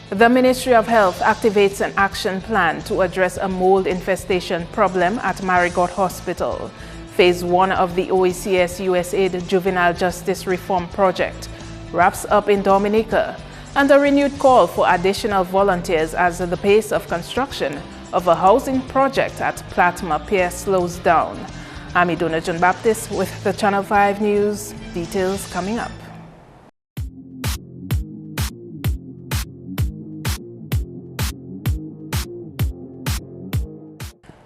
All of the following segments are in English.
The Ministry of Health activates an action plan to address a mold infestation problem at Marigot Hospital. Phase 1 of the OECS USAID Juvenile Justice Reform Project wraps up in Dominica, and a renewed call for additional volunteers as the pace of construction of a housing project at Platma Pier slows down. I'm MarpinNewsJune10th2k16 with the Channel 5 News. Details coming up.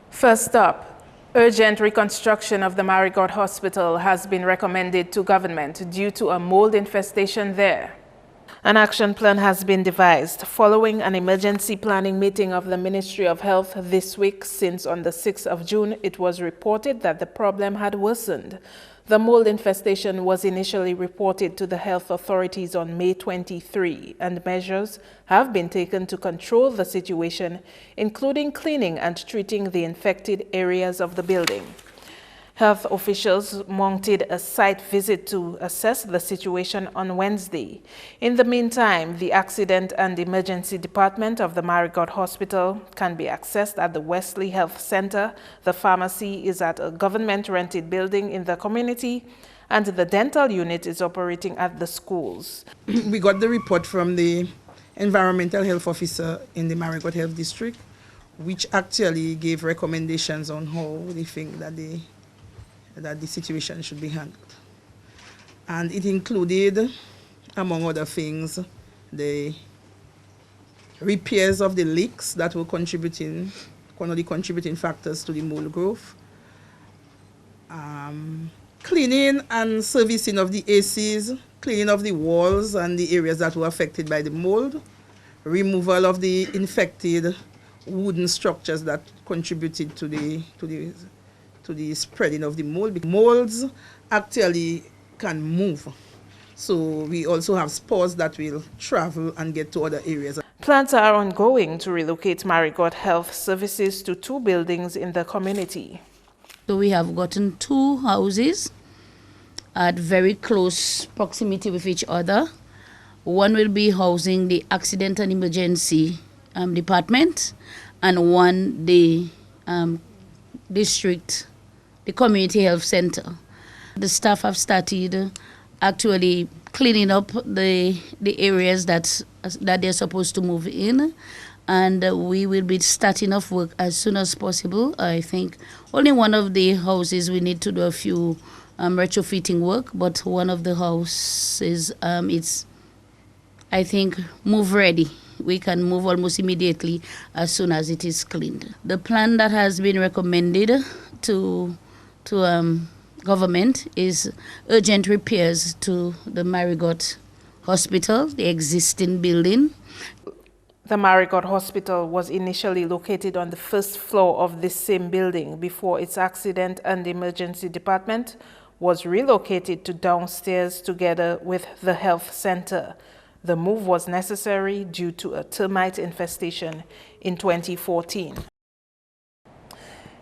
First up, urgent reconstruction of the Marigot Hospital has been recommended to government due to a mold infestation there. An action plan has been devised following an emergency planning meeting of the Ministry of Health this week, since on the 6th of June it was reported that the problem had worsened. The mold infestation was initially reported to the health authorities on May 23, and measures have been taken to control the situation, including cleaning and treating the infected areas of the building. Health officials mounted a site visit to assess the situation on Wednesday. In the meantime, the Accident and Emergency Department of the Marigot Hospital can be accessed at the Wesley Health Center. The pharmacy is at a government-rented building in the community, and the dental unit is operating at the schools. We got the report from the environmental health officer in the Marigot Health District, which actually gave recommendations on how they think that the situation should be handled. And it included, among other things, the repairs of the leaks that were contributing, one of the contributing factors to the mold growth, cleaning and servicing of the ACs, cleaning of the walls and the areas that were affected by the mold, removal of the infected wooden structures that contributed to the spreading of the mold. Molds actually can move, so we also have spores that will travel and get to other areas. Plans are ongoing to relocate Marigot Health Services to 2 buildings in the community. So we have gotten 2 houses at very close proximity with each other. One will be housing the Accident and Emergency Department, and one the district, the Community Health Center. The staff have started actually cleaning up the areas that they're supposed to move in, and we will be starting off work as soon as possible. I think only one of the houses we need to do a few retrofitting work, but one of the houses it's, I think, move ready. We can move almost immediately as soon as it is cleaned. The plan that has been recommended to government is urgent repairs to the Marigot Hospital, the existing building. The Marigot Hospital was initially located on the 1st floor of this same building before its Accident and Emergency Department was relocated to downstairs together with the health center. The move was necessary due to a termite infestation in 2014.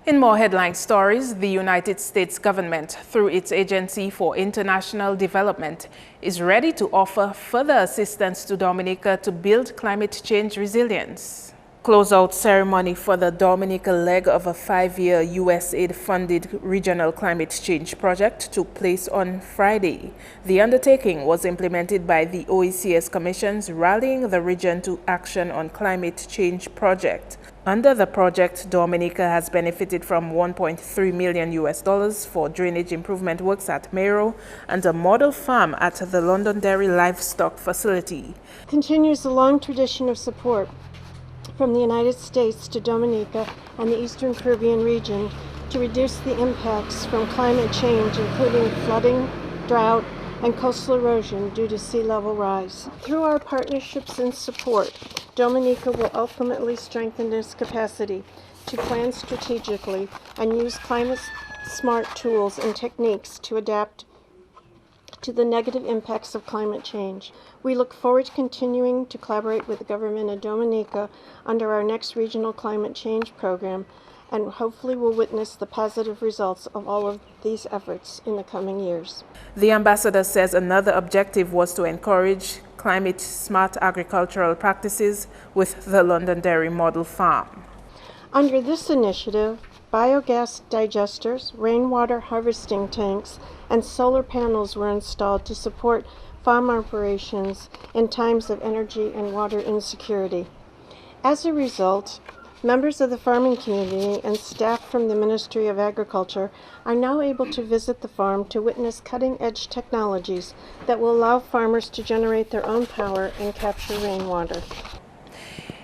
In more headline stories, the United States government, through its Agency for International Development, is ready to offer further assistance to Dominica to build climate change resilience. Closeout ceremony for the Dominica leg of a 5-year USAID-funded regional climate change project took place on Friday. The undertaking was implemented by the OECS Commission's Rallying the Region to Action on Climate Change project. Under the project, Dominica has benefited from $1.3 million for drainage improvement works at Mero and a model farm at the Londonderry Livestock Facility. Continues a long tradition of support from the United States to Dominica and the Eastern Caribbean region to reduce the impacts from climate change, including flooding, drought, and coastal erosion due to sea level rise. Through our partnerships and support, Dominica will ultimately strengthen its capacity to plan strategically and use climate-smart tools and techniques to adapt to the negative impacts of climate change. We look forward to continuing to collaborate with the government of Dominica under our next regional climate change program, and hopefully will witness the positive results of all of these efforts in the coming years. The ambassador says another objective was to encourage climate-smart agricultural practices with the Londonderry Model Farm. Under this initiative, biogas digesters, rainwater harvesting tanks, and solar panels were installed to support farm operations in times of energy and water insecurity. As a result, members of the farming community and staff from the Ministry of Agriculture are now able to visit the farm to witness cutting-edge technologies that will allow farmers to generate their own power and capture rainwater.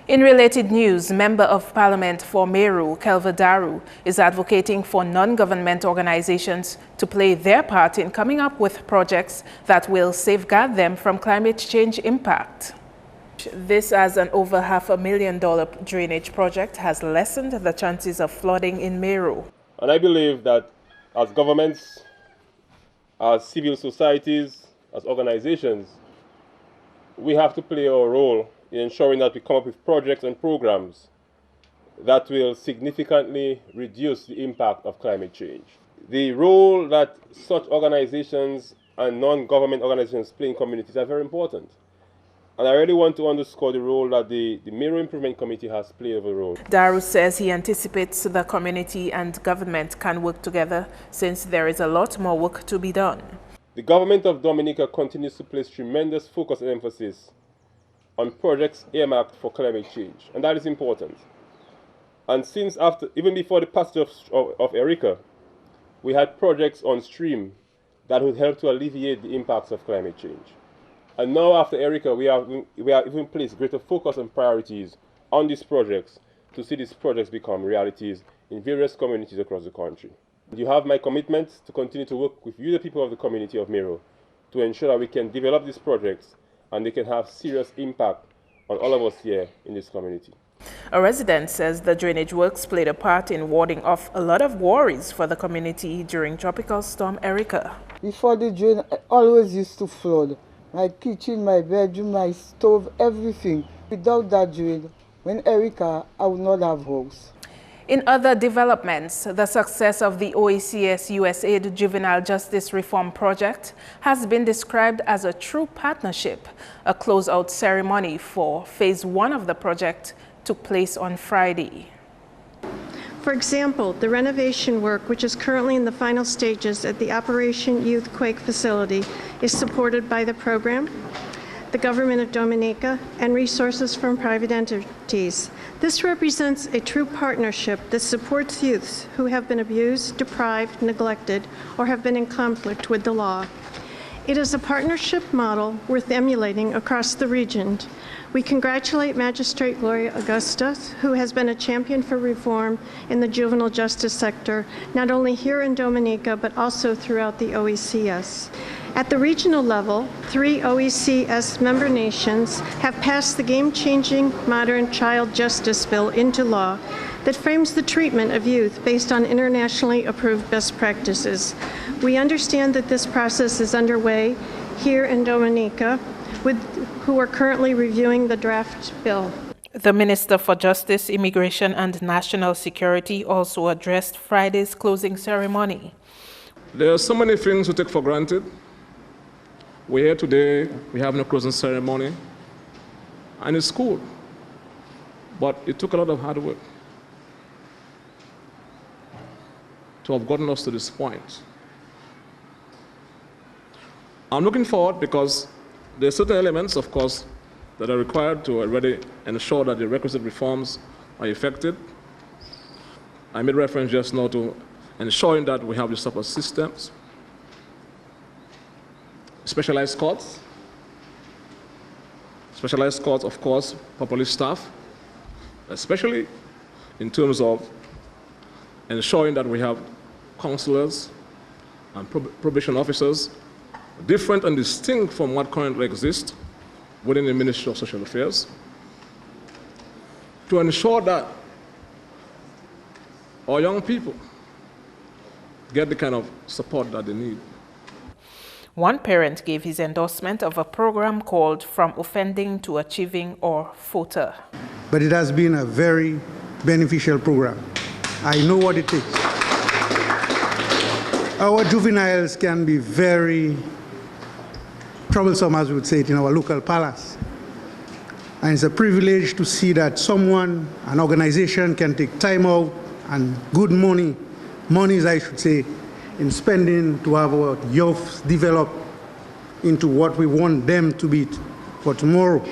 In related news, Member of Parliament for Meru, Kelva Daru, is advocating for non-government organizations to play their part in coming up with projects that will safeguard them from climate change impact. This, as an over $500,000 drainage project, has lessened the chances of flooding in Meru. And I believe that as governments, as civil societies, as organizations, we have to play our role in ensuring that we come up with projects and programs that will significantly reduce the impact of climate change. The role that such organizations and non-government organizations play in communities are very important. And I really want to underscore the role that the Meru Improvement Committee has played over the role. Daru says he anticipates the community and government can work together since there is a lot more work to be done. The government of Dominica continues to place tremendous focus and emphasis on projects earmarked for climate change, and that is important. And since even before the passage of Erica, we had projects on stream that would help to alleviate the impacts of climate change. And now after Erica, we have even placed greater focus and priorities on these projects to see these projects become realities in various communities across the country. You have my commitment to continue to work with you, the people of the community of Meru, to ensure that we can develop these projects and they can have serious impact on all of us here in this community. A resident says the drainage works played a part in warding off a lot of worries for the community during Tropical Storm Erica. Before the drain, I always used to flood. My kitchen, my bedroom, my stove, everything. Without that drain, when Erica, I would not have house. In other developments, the success of the OECS USAID Juvenile Justice Reform Project has been described as a true partnership. A closeout ceremony for Phase 1 of the project took place on Friday. For example, the renovation work, which is currently in the final stages at the Operation Youth Quake facility, is supported by the program, the Government of Dominica, and resources from private entities. This represents a true partnership that supports youths who have been abused, deprived, neglected, or have been in conflict with the law. It is a partnership model worth emulating across the region. We congratulate Magistrate Gloria Augusta, who has been a champion for reform in the juvenile justice sector, not only here in Dominica, but also throughout the OECS. At the regional level, 3 OECS member nations have passed the game-changing modern child justice bill into law that frames the treatment of youth based on internationally approved best practices. We understand that this process is underway here in Dominica, who are currently reviewing the draft bill. The Minister for Justice, Immigration and National Security also addressed Friday's closing ceremony. There are so many things we take for granted. We're here today, we have no closing ceremony, and it's cool. But it took a lot of hard work to have gotten us to this point. I'm looking forward because there are certain elements, of course, that are required to already ensure that the requisite reforms are effected. I made reference just now to ensuring that we have the support systems, specialized courts, of course, properly staffed, especially in terms of ensuring that we have counselors and probation officers, different and distinct from what currently exists within the Ministry of Social Affairs, to ensure that our young people get the kind of support that they need. One parent gave his endorsement of a program called From Offending to Achieving, or FOTA. But it has been a very beneficial program. I know what it takes. Our juveniles can be very troublesome, as we would say it, in our local palace. And it's a privilege to see that someone, an organization, can take time out and good monies, I should say, in spending to have our youth develop into what we want them to be for tomorrow.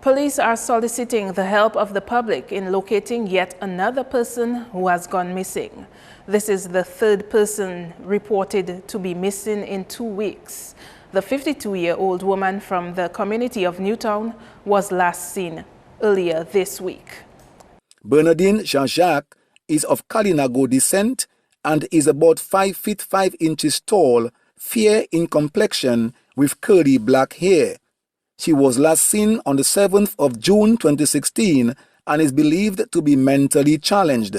Police are soliciting the help of the public in locating yet another person who has gone missing. This is the third person reported to be missing in 2 weeks. The 52-year-old woman from the community of Newtown was last seen earlier this week. Bernardine Jean-Jacques is of Kalinago descent and is about 5 feet 5 inches tall, fair in complexion with curly black hair. She was last seen on the 7th of June 2016 and is believed to be mentally challenged.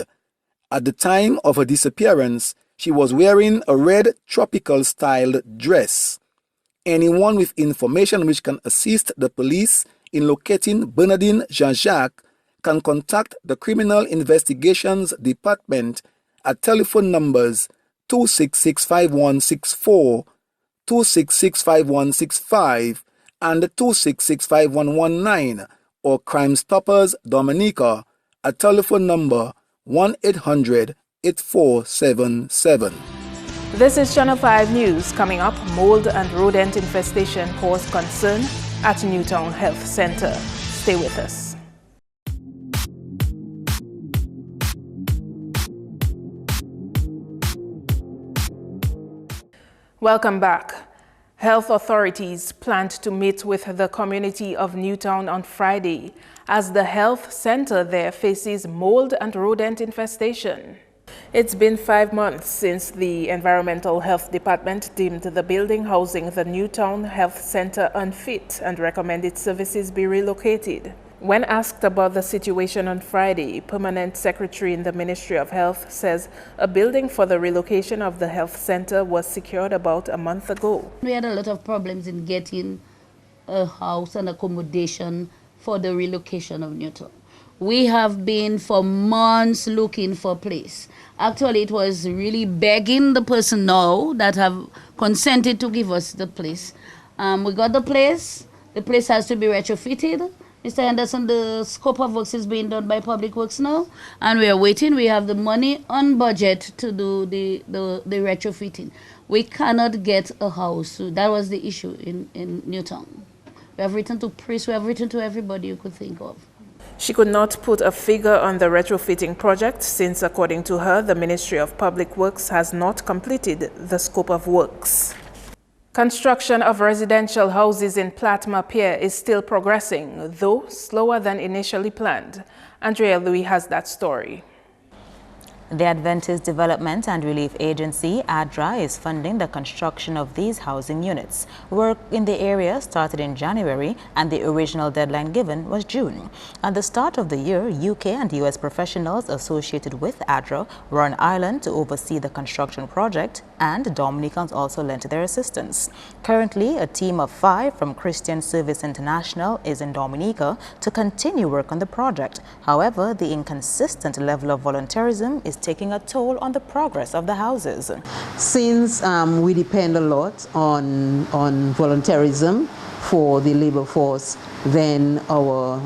At the time of her disappearance, she was wearing a red tropical-styled dress. Anyone with information which can assist the police in locating Bernardine Jean-Jacques can contact the Criminal Investigations Department at telephone numbers 2665164, 2665165, and 2665119, or Crime Stoppers Dominica at telephone number 1-800-8477. This is Channel 5 News. Coming up, mold and rodent infestation cause concern at Newtown Health Center. Stay with us. Welcome back. Health authorities planned to meet with the community of Newtown on Friday as the health center there faces mold and rodent infestation. It's been 5 months since the Environmental Health Department deemed the building housing the Newtown Health Center unfit and recommended services be relocated. When asked about the situation on Friday, Permanent Secretary in the Ministry of Health says a building for the relocation of the health center was secured about a month ago. We had a lot of problems in getting a house and accommodation for the relocation of Newtown. We have been for months looking for a place. Actually, it was really begging the person now that have consented to give us the place. We got the place. The place has to be retrofitted. Mr. Anderson, the scope of works is being done by Public Works now, and we are waiting. We have the money on budget to do the retrofitting. We cannot get a house. So that was the issue in Newtown. We have written to priests, we have written to everybody you could think of. She could not put a figure on the retrofitting project since, according to her, the Ministry of Public Works has not completed the scope of works. Construction of residential houses in Platma Pier is still progressing, though slower than initially planned. Andrea Louis has that story. The Adventist Development and Relief Agency, ADRA, is funding the construction of these housing units. Work in the area started in January and the original deadline given was June. At the start of the year, UK and US professionals associated with ADRA were on island to oversee the construction project, and Dominicans also lent their assistance. Currently, a team of 5 from Christian Service International is in Dominica to continue work on the project. However, the inconsistent level of volunteerism is taking a toll on the progress of the houses. Since we depend a lot on volunteerism for the labor force, then the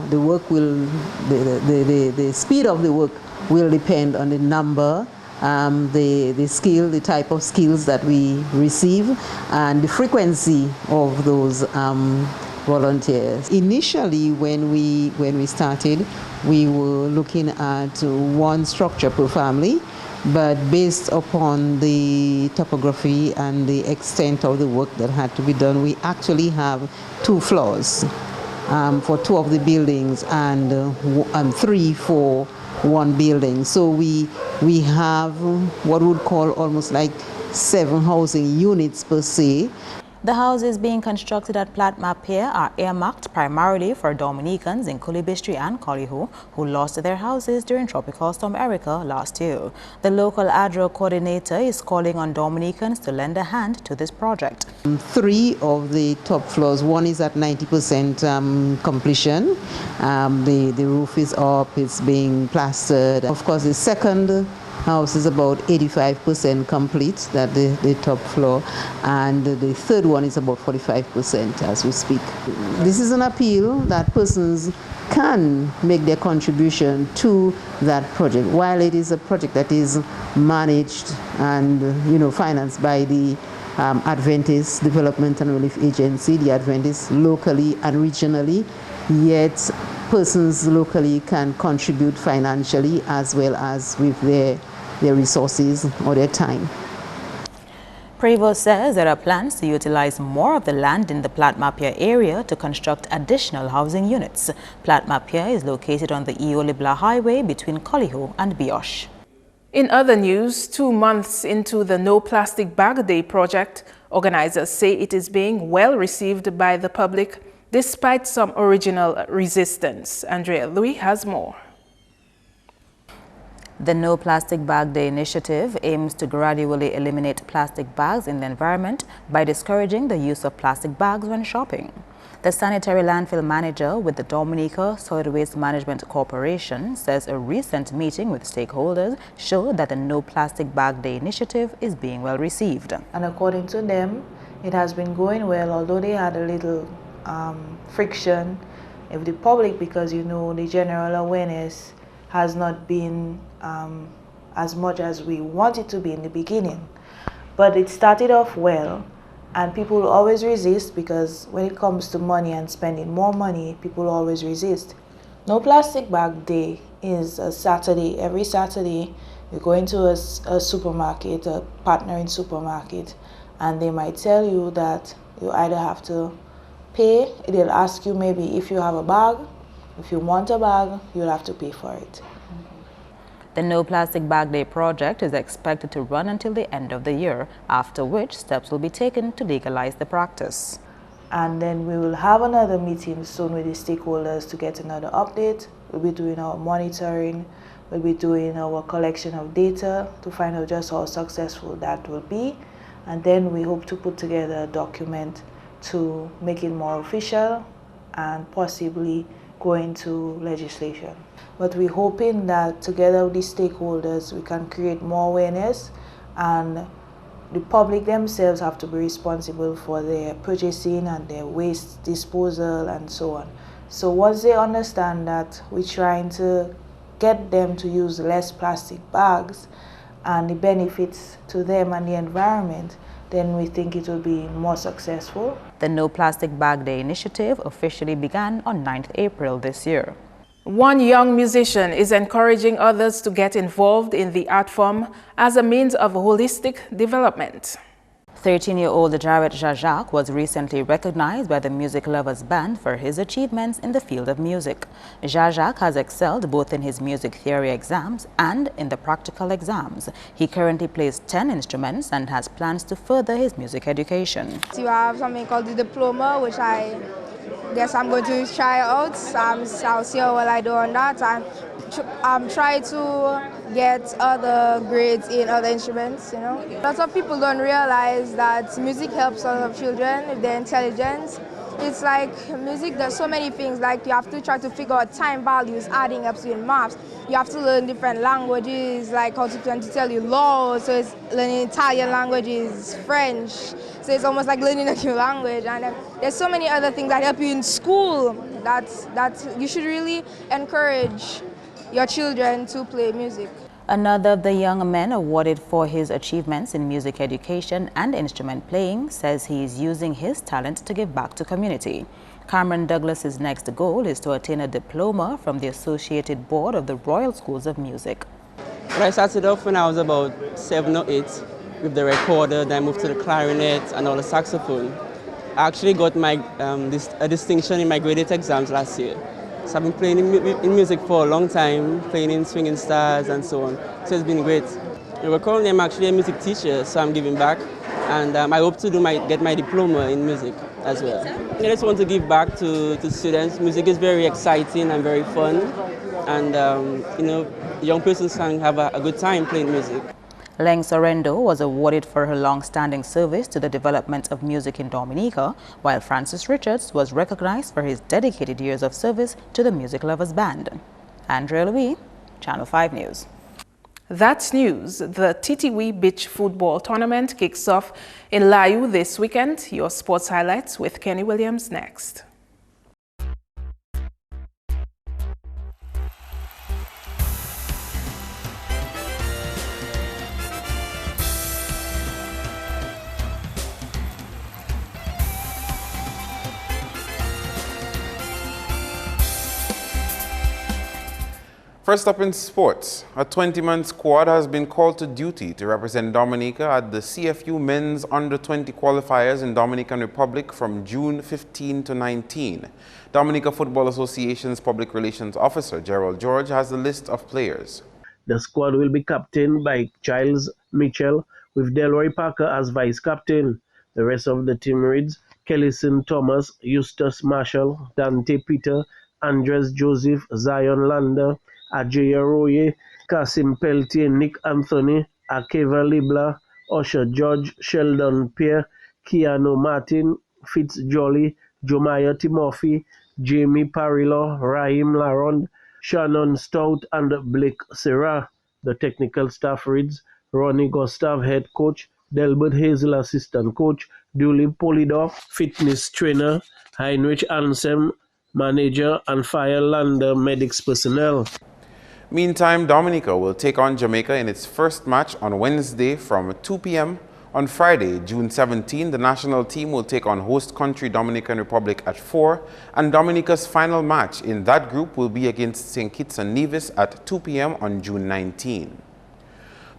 speed of the work will depend on the number, the skill, the type of skills that we receive, and the frequency of those volunteers. Initially, when we started, we were looking at 1 structure per family, but based upon the topography and the extent of the work that had to be done, we actually have 2 floors for 2 of the buildings and 3 for 1 building. So we have what we would call almost like 7 housing units per se. The houses being constructed at Platma Pier are earmarked primarily for Dominicans in Kulibistri and Coliho who lost their houses during Tropical Storm Erica last year. The local ADRA coordinator is calling on Dominicans to lend a hand to this project. 3 of the top floors, 1 is at 90% completion. The roof is up, it's being plastered. Of course, the second house is about 85% complete, that the top floor, and the third one is about 45% as we speak. This is an appeal that persons can make their contribution to that project. While it is a project that is managed and financed by the Adventist Development and Relief Agency, the Adventists locally and regionally, yet persons locally can contribute financially as well as with their resources or their time. Prevost says there are plans to utilize more of the land in the Platte-Mapia area to construct additional housing units. Platte-Mapia is located on the Iolibla Highway between Coliho and Biosh. In other news, 2 months into the No Plastic Bag Day project, organizers say it is being well received by the public despite some original resistance. Andrea Louis has more. The No Plastic Bag Day initiative aims to gradually eliminate plastic bags in the environment by discouraging the use of plastic bags when shopping. The sanitary landfill manager with the Dominica Solid Waste Management Corporation says a recent meeting with stakeholders showed that the No Plastic Bag Day initiative is being well received. And according to them, it has been going well, although they had a little friction with the public because, the general awareness has not been as much as we want it to be in the beginning. But it started off well, and people always resist because when it comes to money and spending more money, people always resist. No Plastic Bag Day is a Saturday. Every Saturday, you go into a supermarket, a partnering supermarket, and they might tell you that you either have to pay, they'll ask you maybe if you have a bag. If you want a bag, you'll have to pay for it. The No Plastic Bag Day project is expected to run until the end of the year, after which steps will be taken to legalize the practice. And then we will have another meeting soon with the stakeholders to get another update. We'll be doing our monitoring, we'll be doing our collection of data to find out just how successful that will be. And then we hope to put together a document to make it more official and possibly go into legislation. But we're hoping that together with the stakeholders, we can create more awareness, and the public themselves have to be responsible for their purchasing and their waste disposal and so on. So once they understand that we're trying to get them to use less plastic bags and the benefits to them and the environment, then we think it will be more successful. The No Plastic Bag Day initiative officially began on 9th April this year. One young musician is encouraging others to get involved in the art form as a means of holistic development. 13-year-old Jared Jajak was recently recognized by the Music Lovers Band for his achievements in the field of music. Jajak has excelled both in his music theory exams and in the practical exams. He currently plays 10 instruments and has plans to further his music education. You have something called the diploma, which I guess I'm going to try out. I'll see how well I do on that, and try to get other grades in other instruments, Lots of people don't realize that music helps a lot of children with their intelligence. It's like music does so many things, like you have to try to figure out time values, adding up in maths. You have to learn different languages, like how to tell you laws, so it's learning Italian languages, French, so it's almost like learning a new language. And there's so many other things that help you in school that you should really encourage your children to play music. Another of the young men awarded for his achievements in music education and instrument playing says he is using his talent to give back to community. Cameron Douglas's next goal is to attain a diploma from the Associated Board of the Royal Schools of Music. Well, I started off when I was about 7 or 8 with the recorder, then I moved to the clarinet and all the saxophone. I actually got a distinction in my grade 8 exams last year. So I've been playing in music for a long time, playing in swinging stars and so on. So it's been great. Currently I'm actually a music teacher, so I'm giving back. And I hope to get my diploma in music as well. I just want to give back to students. Music is very exciting and very fun. And young persons can have a good time playing music. Leng Sorrendo was awarded for her long-standing service to the development of music in Dominica, while Francis Richards was recognized for his dedicated years of service to the Music Lovers Band. Andrea Louis, Channel 5 News. That's news. The TTW Beach Football Tournament kicks off in Layu this weekend. Your sports highlights with Kenny Williams next. First up in sports, a 20-man squad has been called to duty to represent Dominica at the CFU Men's Under-20 qualifiers in Dominican Republic from June 15 to 19. Dominica Football Association's Public Relations Officer, Gerald George, has the list of players. The squad will be captained by Giles Mitchell, with Delroy Parker as vice-captain. The rest of the team reads Kellison Thomas, Eustace Marshall, Dante Peter, Andres Joseph, Zion Lander, Ajay Roye, Kasim Peltier, Nick Anthony, Akeva Libla, Usher George, Sheldon Pierre, Keanu Martin, Fitz Jolly, Jomaya Timothy, Jamie Parillo, Raheem Larond, Shannon Stout, and Blake Serra. The technical staff reads Ronnie Gustav, head coach, Delbert Hazel, assistant coach, Julie Polidor, fitness trainer, Heinrich Ansem, manager, and Fire Lander medics personnel. Meantime, Dominica will take on Jamaica in its first match on Wednesday from 2 p.m. On Friday, June 17, the national team will take on host country Dominican Republic at 4, and Dominica's final match in that group will be against St. Kitts and Nevis at 2 p.m. on June 19.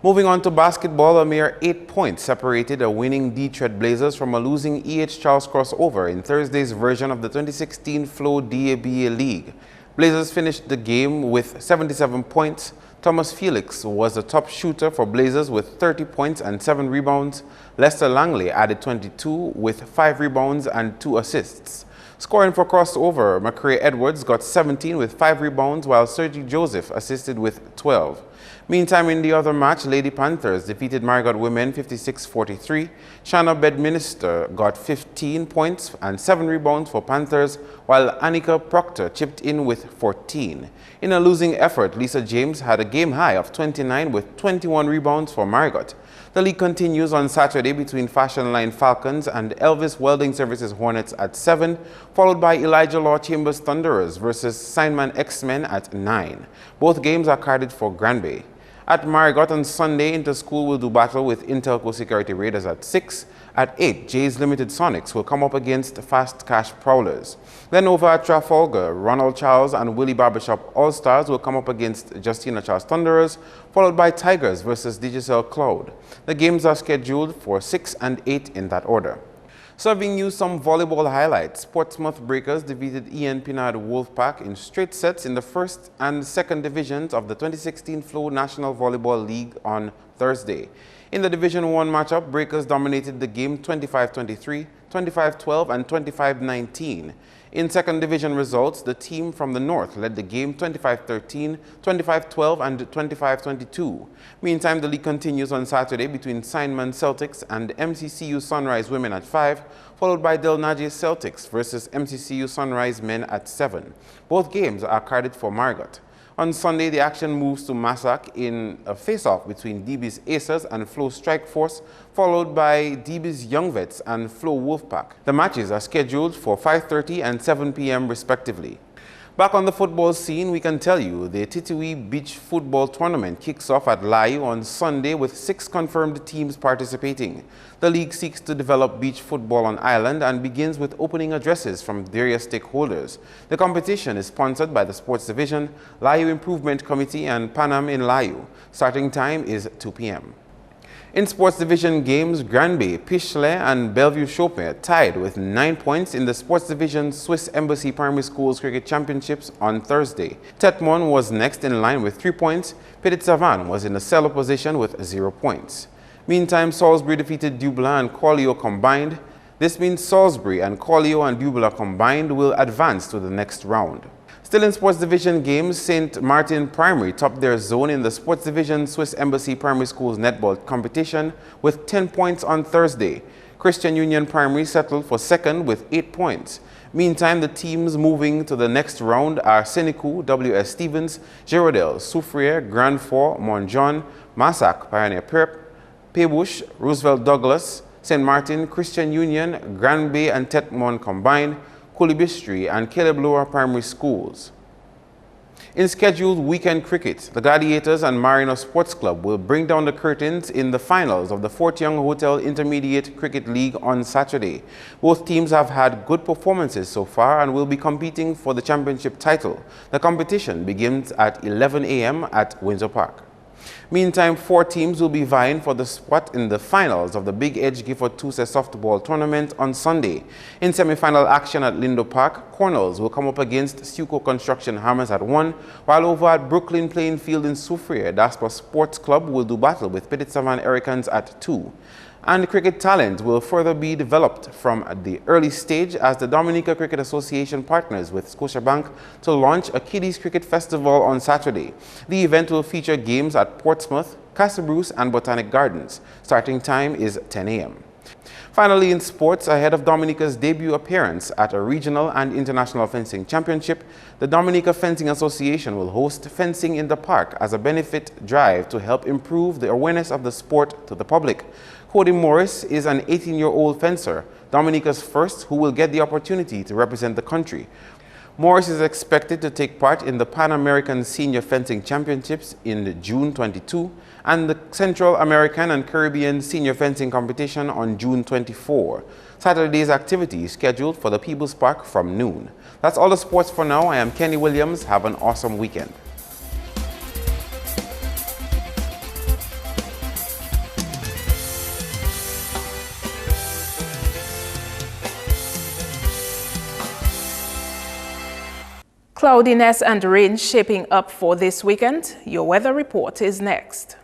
Moving on to basketball, a mere 8 points separated a winning Detroit Blazers from a losing E.H. Charles crossover in Thursday's version of the 2016 Flow DABA League. Blazers finished the game with 77 points. Thomas Felix was the top shooter for Blazers with 30 points and 7 rebounds. Lester Langley added 22 with 5 rebounds and 2 assists. Scoring for crossover, McCray Edwards got 17 with 5 rebounds, while Sergi Joseph assisted with 12. Meantime, in the other match, Lady Panthers defeated Marigot Women 56-43. Shanna Bedminster got 15 points and 7 rebounds for Panthers, while Annika Proctor chipped in with 14. In a losing effort, Lisa James had a game high of 29 with 21 rebounds for Marigot. The league continues on Saturday between Fashion Line Falcons and Elvis Welding Services Hornets at 7, followed by Elijah Law Chambers Thunderers versus Signman X-Men at 9. Both games are carded for Granby. At Marigot on Sunday, Interschool will do battle with Intelco Security Raiders at 6. At 8, Jay's Limited Sonics will come up against Fast Cash Prowlers. Then over at Trafalgar, Ronald Charles and Willie Barbershop All-Stars will come up against Justina Charles Thunderers, followed by Tigers versus Digicel Cloud. The games are scheduled for 6 and 8 in that order. Serving you some volleyball highlights, Portsmouth Breakers defeated Ian Pinard Wolfpack in straight sets in the first and second divisions of the 2016 Flow National Volleyball League on Thursday. In the Division 1 matchup, Breakers dominated the game 25-23, 25-12, and 25-19. In second division results, the team from the north led the game 25-13, 25-12, and 25-22. Meantime, the league continues on Saturday between Signman Celtics and MCCU Sunrise Women at 5, followed by Del Naje Celtics versus MCCU Sunrise Men at 7. Both games are carded for Marigot. On Sunday, the action moves to Massac in a face-off between DB's Acers and Flow Strike Force, followed by DB's Young Vets and Flow Wolfpack. The matches are scheduled for 5:30 and 7 p.m. respectively. Back on the football scene, we can tell you the TTW Beach Football Tournament kicks off at Layu on Sunday with 6 confirmed teams participating. The league seeks to develop beach football on island and begins with opening addresses from various stakeholders. The competition is sponsored by the Sports Division, Layu Improvement Committee, and Panam in Layu. Starting time is 2 p.m. In Sports Division games, Granby, Pichelay, and Bellevue Chopin tied with 9 points in the Sports Division Swiss Embassy Primary Schools Cricket Championships on Thursday. Tetmon was next in line with 3 points. Petit Savan was in a cellar position with 0 points. Meantime, Salisbury defeated Dubla and Collio combined. This means Salisbury and Collio and Dubla combined will advance to the next round. Still in Sports Division games, St. Martin Primary topped their zone in the Sports Division Swiss Embassy Primary Schools netball competition with 10 points on Thursday. Christian Union Primary settled for second with 8 points. Meantime, the teams moving to the next round are Senecu, W.S. Stevens, Girardel, Soufriere, Grand Fort, Mont John, Massac, Pioneer Prep, Paybush, Roosevelt Douglas, St. Martin, Christian Union, Grand Bay and Tetmont combined, Coolibistry and Caleb Lower Primary Schools. In scheduled weekend cricket, the Gladiators and Mariner Sports Club will bring down the curtains in the finals of the Fort Young Hotel Intermediate Cricket League on Saturday. Both teams have had good performances so far and will be competing for the championship title. The competition begins at 11 a.m. at Windsor Park. Meantime, 4 teams will be vying for the spot in the finals of the Big Edge Gifford Toussaint softball tournament on Sunday. In semi-final action at Lindo Park, Cornells will come up against Suco Construction Hammers at 1, while over at Brooklyn Playing Field in Soufriere, Daspa Sports Club will do battle with Petit Savan Ericans at 2. And cricket talent will further be developed from the early stage as the Dominica Cricket Association partners with Scotiabank to launch a Kiddies Cricket Festival on Saturday. The event will feature games at Portsmouth, Castle Bruce and Botanic Gardens. Starting time is 10 a.m. Finally, in sports, ahead of Dominica's debut appearance at a regional and international fencing championship, the Dominica Fencing Association will host Fencing in the Park as a benefit drive to help improve the awareness of the sport to the public. Cody Morris is an 18-year-old fencer, Dominica's first who will get the opportunity to represent the country. Morris is expected to take part in the Pan American Senior Fencing Championships in June 22 and the Central American and Caribbean Senior Fencing Competition on June 24. Saturday's activity is scheduled for the People's Park from noon. That's all the sports for now. I am Kenny Williams. Have an awesome weekend. Cloudiness and rain shaping up for this weekend. Your weather report is next.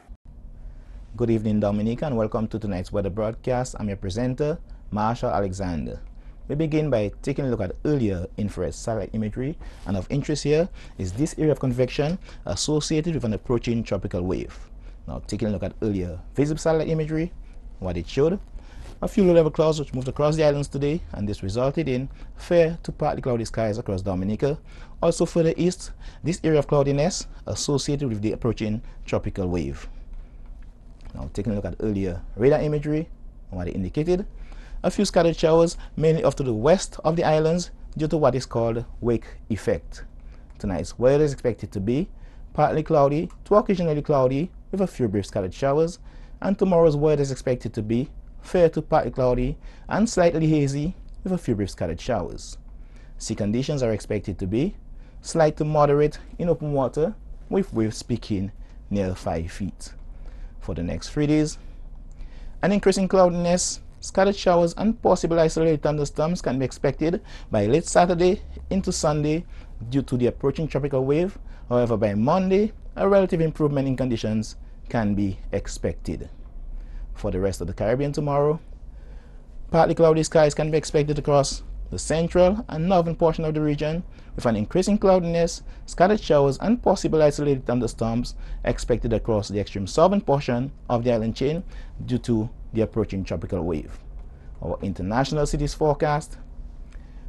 Good evening, Dominica, and welcome to tonight's weather broadcast. I'm your presenter, Marshall Alexander. We begin by taking a look at earlier infrared satellite imagery, and of interest here is this area of convection associated with an approaching tropical wave. Now, taking a look at earlier visible satellite imagery, what it showed, a few low-level clouds which moved across the islands today, and this resulted in fair to partly cloudy skies across Dominica. Also further east, this area of cloudiness associated with the approaching tropical wave. Now taking a look at earlier radar imagery, what it indicated, a few scattered showers mainly off to the west of the islands due to what is called wake effect. Tonight's weather is expected to be partly cloudy to occasionally cloudy with a few brief scattered showers, and tomorrow's weather is expected to be fair to partly cloudy and slightly hazy with a few brief scattered showers. Sea conditions are expected to be slight to moderate in open water with waves peaking near 5 feet. For the next 3 days, an increase in cloudiness, scattered showers and possible isolated thunderstorms can be expected by late Saturday into Sunday due to the approaching tropical wave. However, by Monday, a relative improvement in conditions can be expected. For the rest of the Caribbean tomorrow, partly cloudy skies can be expected across the central and northern portion of the region, with an increase in cloudiness, scattered showers and possible isolated thunderstorms expected across the extreme southern portion of the island chain due to the approaching tropical wave. Our international cities forecast,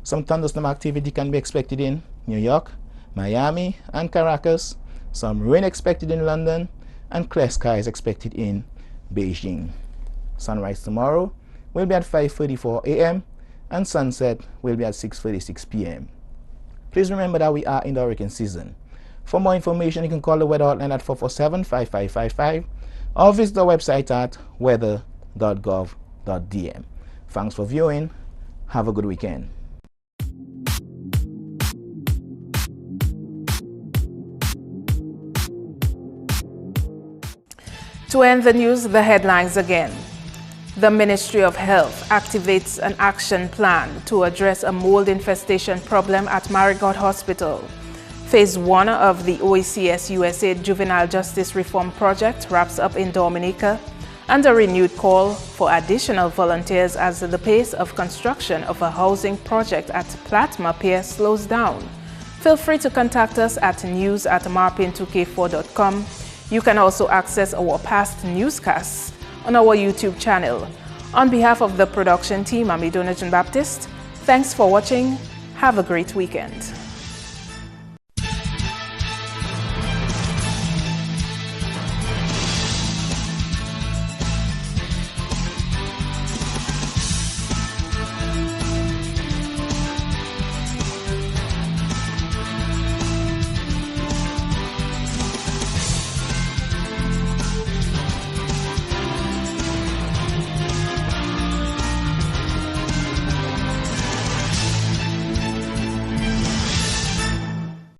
some thunderstorm activity can be expected in New York, Miami and Caracas, some rain expected in London, and clear skies expected in Beijing. Sunrise tomorrow will be at 5:34 a.m. and sunset will be at 6:36 p.m. Please remember that we are in the hurricane season. For more information, you can call the weather hotline at 447-5555 or visit the website at weather.gov.dm. Thanks for viewing. Have a good weekend. To end the news, the headlines again. The Ministry of Health activates an action plan to address a mold infestation problem at Marigot Hospital. Phase 1 of the OECS USA Juvenile Justice Reform Project wraps up in Dominica, and a renewed call for additional volunteers as the pace of construction of a housing project at Platma Pier slows down. Feel free to contact us at news@marpin2k4.com. You can also access our past newscasts on our YouTube channel. On behalf of the production team, I'm Idona Jean Baptiste. Thanks for watching. Have a great weekend.